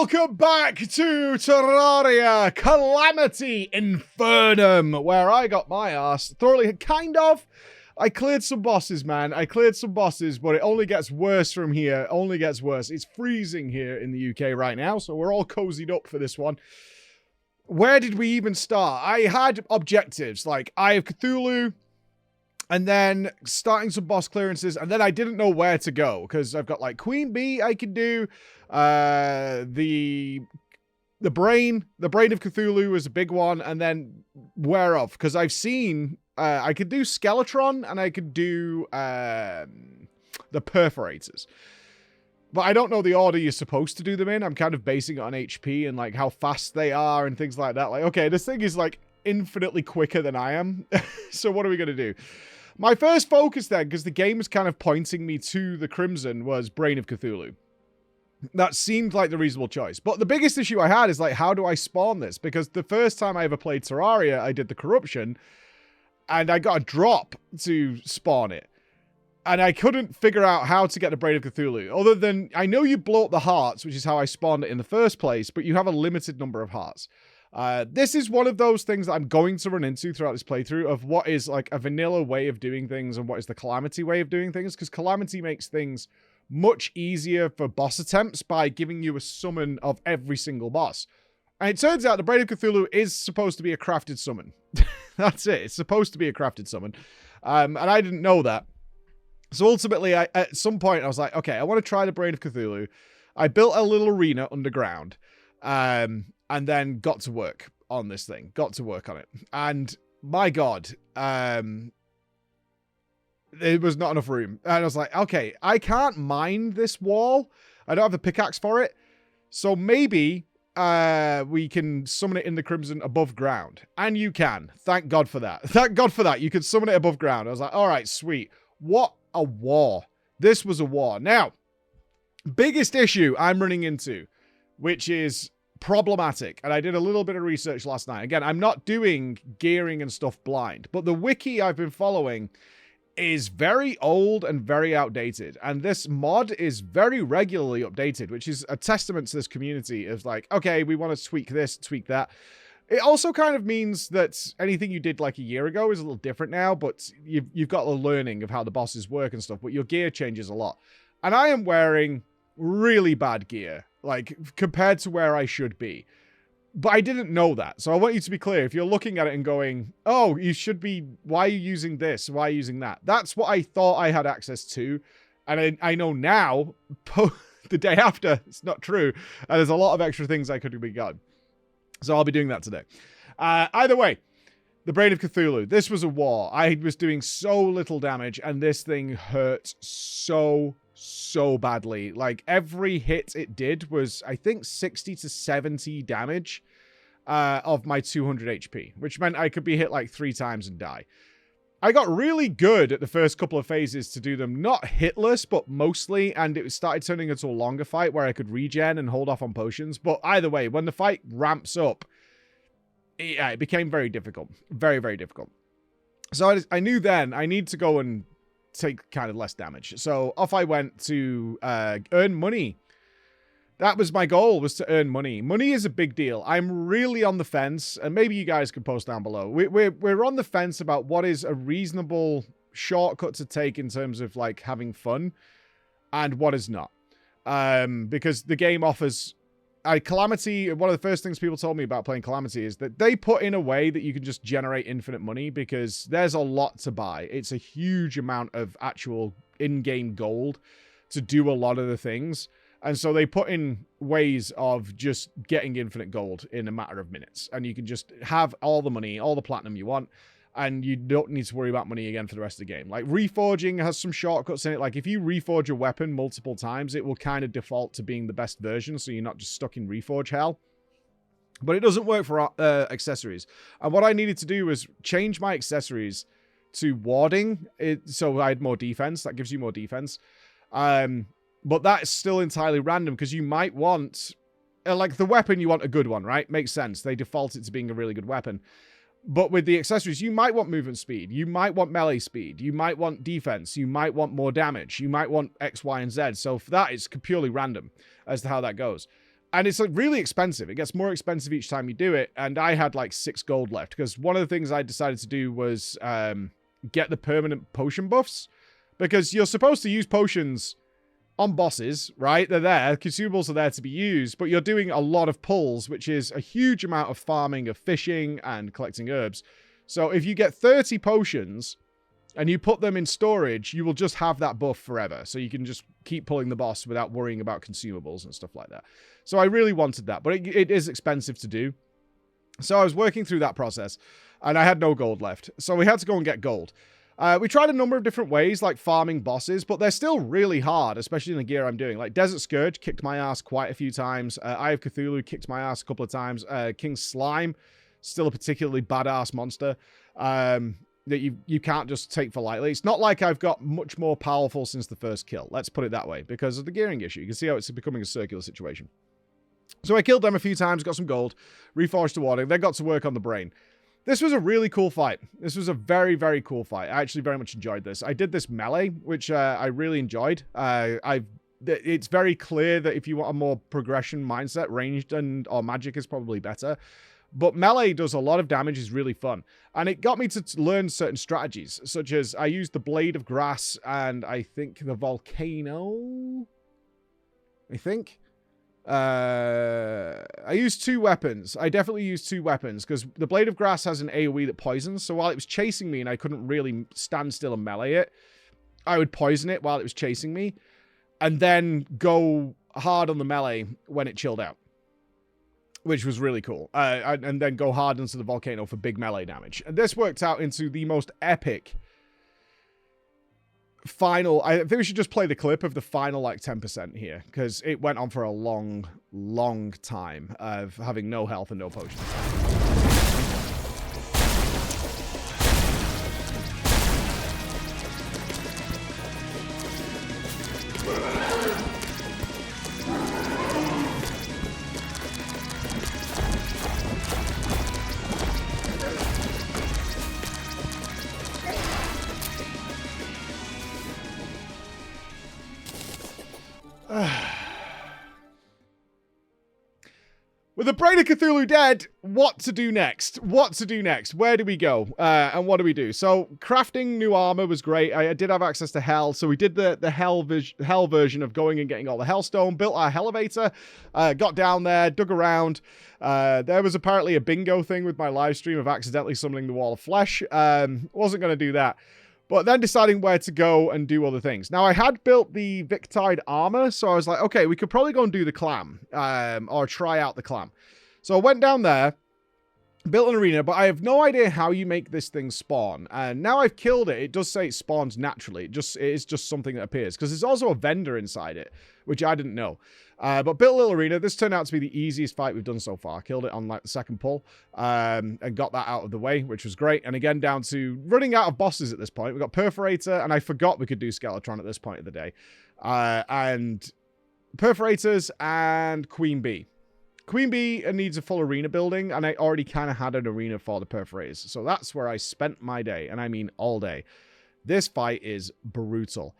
Welcome back to Terraria Calamity Infernum, where I got my ass thoroughly, I cleared some bosses, man. I cleared some bosses, but it only gets worse from here. Only gets worse. It's freezing here in the UK right now, so we're all cozied up for this one. Where did we even start? I had objectives, like Eye of Cthulhu, and then starting some boss clearances, and then I didn't know where to go, because I've got, like, Queen Bee I can do, the brain of Cthulhu is a big one, and then whereof, because I've seen, I could do Skeletron, and I could do, the Perforators. But I don't know the order you're supposed to do them in. I'm kind of basing it on HP and, like, how fast they are and things like that. Like, okay, this thing is, like, infinitely quicker than I am. So what are we going to do? My first focus then, because the game was kind of pointing me to the Crimson, was Brain of Cthulhu. That seemed like the reasonable choice. But the biggest issue I had is, like, how do I spawn this? Because the first time I ever played Terraria, I did the Corruption, and I got a drop to spawn it. And I couldn't figure out how to get the Brain of Cthulhu. Other than, I know you blow up the hearts, which is how I spawned it in the first place, but you have a limited number of hearts. This is one of those things that I'm going to run into throughout this playthrough of what is like a vanilla way of doing things and what is the Calamity way of doing things, because Calamity makes things much easier for boss attempts by giving you a summon of every single boss. And it turns out the Brain of Cthulhu is supposed to be a crafted summon. That's it. It's supposed to be a crafted summon. And I didn't know that. So ultimately, at some point, I was like, okay, I want to try the Brain of Cthulhu. I built a little arena underground. And then got to work on this thing. Got to work on it. And my God, there was not enough room. And I was like, okay, I can't mine this wall. I don't have a pickaxe for it. So maybe we can summon it in the Crimson above ground. And you can. Thank God for that. Thank God for that. You could summon it above ground. I was like, all right, sweet. What a war. This was a war. Now, biggest issue I'm running into, which is problematic, and I did a little bit of research last night. Again, I'm not doing gearing and stuff blind, but the wiki I've been following is very old and very outdated, and this mod is very regularly updated, which is a testament to this community of like, okay, we want to tweak this, tweak that. It also kind of means that anything you did like a year ago is a little different now, but you've got the learning of how the bosses work and stuff, but your gear changes a lot. And I am wearing really bad gear, like, compared to where I should be. But I didn't know that. So I want you to be clear. If you're looking at it and going, oh, you should be, why are you using this? Why are you using that? That's what I thought I had access to. And I know now, the day after, it's not true. And there's a lot of extra things I could have got. So I'll be doing that today. Either way, the Brain of Cthulhu. This was a war. I was doing so little damage, and this thing hurt so badly. Like, every hit it did was, I think, 60 to 70 damage of my 200 HP, which meant I could be hit like 3 times and die. I got really good at the first couple of phases to do them, not hitless, but mostly, and it started turning into a longer fight where I could regen and hold off on potions. But either way, when the fight ramps up, it became very difficult. Very, very difficult. So I knew then I need to go and take kind of less damage. So off I went to earn money. That was my goal, was to earn money. Money is a big deal. I'm really on the fence, and maybe you guys can post down below. We're on the fence about what is a reasonable shortcut to take in terms of like having fun and what is not. Because the game offers Calamity. One of the first things people told me about playing Calamity is that they put in a way that you can just generate infinite money because there's a lot to buy. It's a huge amount of actual in-game gold to do a lot of the things. And so they put in ways of just getting infinite gold in a matter of minutes. And you can just have all the money, all the platinum you want, and you don't need to worry about money again for the rest of the game. Like, reforging has some shortcuts in it. Like, if you reforge a weapon multiple times, it will kind of default to being the best version, so you're not just stuck in reforge hell. But it doesn't work for accessories. And what I needed to do was change my accessories to warding, so I had more defense. That gives you more defense. But that's still entirely random, because you might want, like, the weapon, you want a good one, right? Makes sense. They default it to being a really good weapon. But with the accessories, you might want movement speed. You might want melee speed. You might want defense. You might want more damage. You might want X, Y, and Z. So for that, it's purely random as to how that goes. And it's like really expensive. It gets more expensive each time you do it. And I had like 6 gold left because one of the things I decided to do was get the permanent potion buffs, because you're supposed to use potions on bosses, right? They're there. Consumables are there to be used, but you're doing a lot of pulls, which is a huge amount of farming, of fishing and collecting herbs. So if you get 30 potions and you put them in storage, you will just have that buff forever. So you can just keep pulling the boss without worrying about consumables and stuff like that. So I really wanted that, but it is expensive to do. So I was working through that process and I had no gold left. So we had to go and get gold. We tried a number of different ways, like farming bosses, but they're still really hard, especially in the gear I'm doing. Like Desert Scourge kicked my ass quite a few times. Eye of Cthulhu kicked my ass a couple of times. King Slime, still a particularly badass monster that you can't just take for lightly. It's not like I've got much more powerful since the first kill. Let's put it that way, because of the gearing issue. You can see how it's becoming a circular situation. So I killed them a few times, got some gold, reforged the water, then got to work on the brain. This was a really cool fight. This was a very, very cool fight. I actually very much enjoyed this. I did this melee, which I really enjoyed. It's very clear that if you want a more progression mindset, ranged or magic is probably better. But melee does a lot of damage, is really fun. And it got me to learn certain strategies, such as I used the Blade of Grass and I think the Volcano. I used 2 weapons. I definitely used 2 weapons because the Blade of Grass has an AoE that poisons. So while it was chasing me and I couldn't really stand still and melee it, I would poison it while it was chasing me and then go hard on the melee when it chilled out, which was really cool. And then go hard into the volcano for big melee damage. And this worked out into the most epic final. I think we should just play the clip of the final like 10% here, because it went on for a long, long time of having no health and no potions. With the Brain of Cthulhu dead, what to do next? What to do next? Where do we go? And what do we do? So, crafting new armor was great. I did have access to Hell, so we did the Hell version of going and getting all the Hellstone, built our Elevator, got down there, dug around. There was apparently a bingo thing with my live stream of accidentally summoning the Wall of Flesh. Wasn't going to do that. But then deciding where to go and do other things. Now, I had built the Victide armor, so I was like, okay, we could probably go and do the Clam, or try out the Clam. So I went down there, built an arena, but I have no idea how you make this thing spawn. And now I've killed it, it does say it spawns naturally. It is just something that appears, because there's also a vendor inside it, which I didn't know. But built a little arena. This turned out to be the easiest fight we've done so far. Killed it on like the second pull, and got that out of the way, which was great. And again, down to running out of bosses at this point. We got Perforator, and I forgot we could do Skeletron at this point of the day. And Perforators and Queen Bee. Queen Bee needs a full arena building, and I already kind of had an arena for the Perforators. So that's where I spent my day, and I mean all day. This fight is brutal.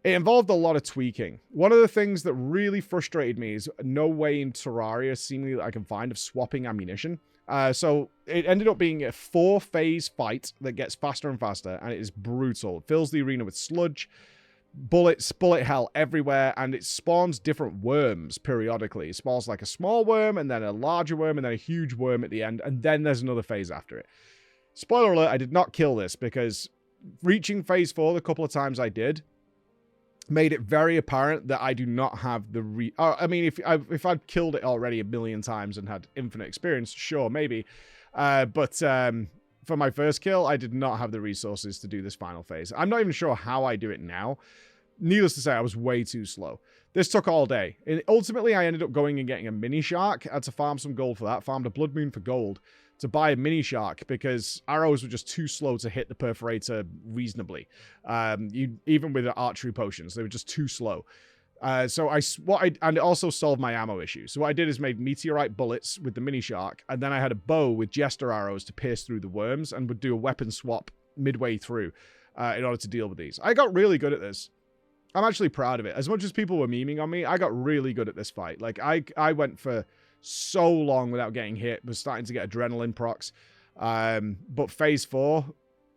It involved a lot of tweaking. One of the things that really frustrated me is no way in Terraria, seemingly, that I can find of swapping ammunition. So it ended up being a 4-phase fight that gets faster and faster, and it is brutal. It fills the arena with sludge, bullets, bullet hell everywhere, and it spawns different worms periodically. It spawns like a small worm, and then a larger worm, and then a huge worm at the end, and then there's another phase after it. Spoiler alert, I did not kill this, because reaching phase 4 the couple of times I did made it very apparent that I do not have the I mean, if I'd killed it already a million times and had infinite experience, sure, maybe. But for my first kill, I did not have the resources to do this final phase. I'm not even sure how I do it now. Needless to say, I was way too slow. This took all day. And ultimately, I ended up going and getting a mini shark. I had to farm some gold for that. Farmed a blood moon for gold to buy a mini shark because arrows were just too slow to hit the Perforator reasonably. Even with the archery potions, they were just too slow. And it also solved my ammo issue. So what I did is made meteorite bullets with the mini shark, and then I had a bow with jester arrows to pierce through the worms, and would do a weapon swap midway through in order to deal with these. I got really good at this. I'm actually proud of it. As much as people were memeing on me, I got really good at this fight. Like, I went for so long without getting hit, was starting to get adrenaline procs. But phase 4,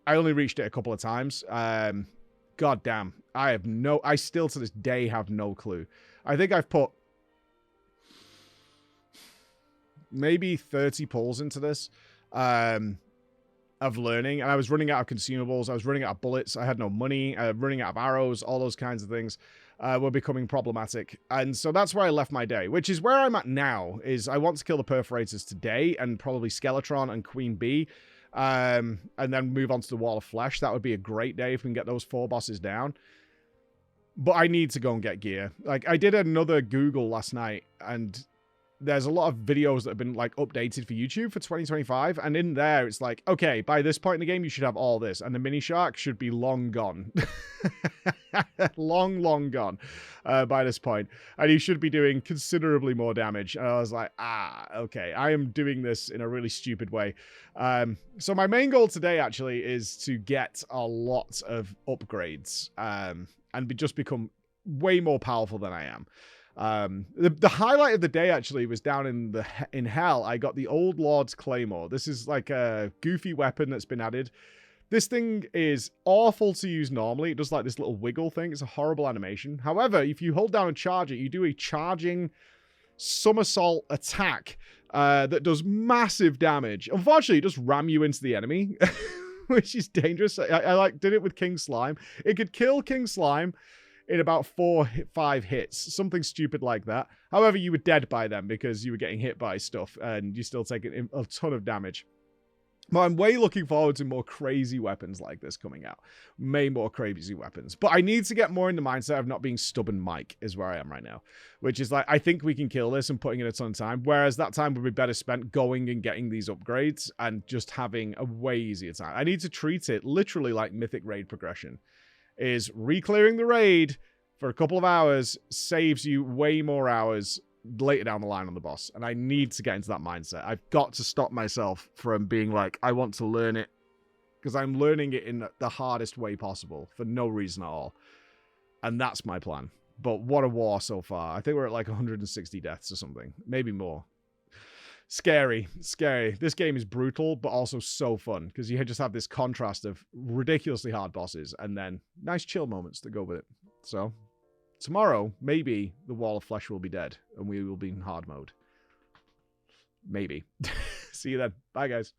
I only reached it a couple of times. God damn. I still to this day have no clue. I think I've put maybe 30 pulls into this of learning, and I was running out of consumables, I was running out of bullets, I had no money, running out of arrows, all those kinds of things were becoming problematic. And so that's where I left my day, which is where I'm at now. Is I want to kill the Perforators today, and probably Skeletron and Queen Bee, and then move on to the Wall of Flesh. That would be a great day if we can get those 4 bosses down. But I need to go and get gear. Like, I did another Google last night, and there's a lot of videos that have been, like, updated for YouTube for 2025, and in there, it's like, okay, by this point in the game, you should have all this, and the mini shark should be long gone. long gone by this point, and you should be doing considerably more damage. And I was like, okay, I am doing this in a really stupid way. So my main goal today, actually, is to get a lot of upgrades, and just become way more powerful than I am. The highlight of the day actually was down in hell. I got the Old Lord's Claymore. This is like a goofy weapon that's been added. This thing is awful to use normally. It does like this little wiggle thing. It's a horrible animation. However, if you hold down and charge it, you do a charging somersault attack that does massive damage. Unfortunately, it just ram you into the enemy, which is dangerous. I like did it with King Slime. It could kill King Slime in about 4-5 hits, something stupid like that. However, you were dead by them because you were getting hit by stuff and you still taking a ton of damage. But I'm way looking forward to more crazy weapons like this coming out. More crazy weapons. But I need to get more in the mindset of not being stubborn Mike is where I am right now. Which is like, I think we can kill this and putting in a ton of time. Whereas that time would be better spent going and getting these upgrades and just having a way easier time. I need to treat it literally like Mythic Raid progression. Is re-clearing the raid for a couple of hours saves you way more hours later down the line on the boss. And I need to get into that mindset. I've got to stop myself from being like, I want to learn it. Because I'm learning it in the hardest way possible for no reason at all. And that's my plan. But what a war so far. I think we're at like 160 deaths or something. Maybe more. Scary. This game is brutal, but also so fun, because you just have this contrast of ridiculously hard bosses and then nice chill moments that go with it. So, tomorrow, maybe the Wall of Flesh will be dead, and we will be in hard mode. Maybe. See you then. Bye, guys.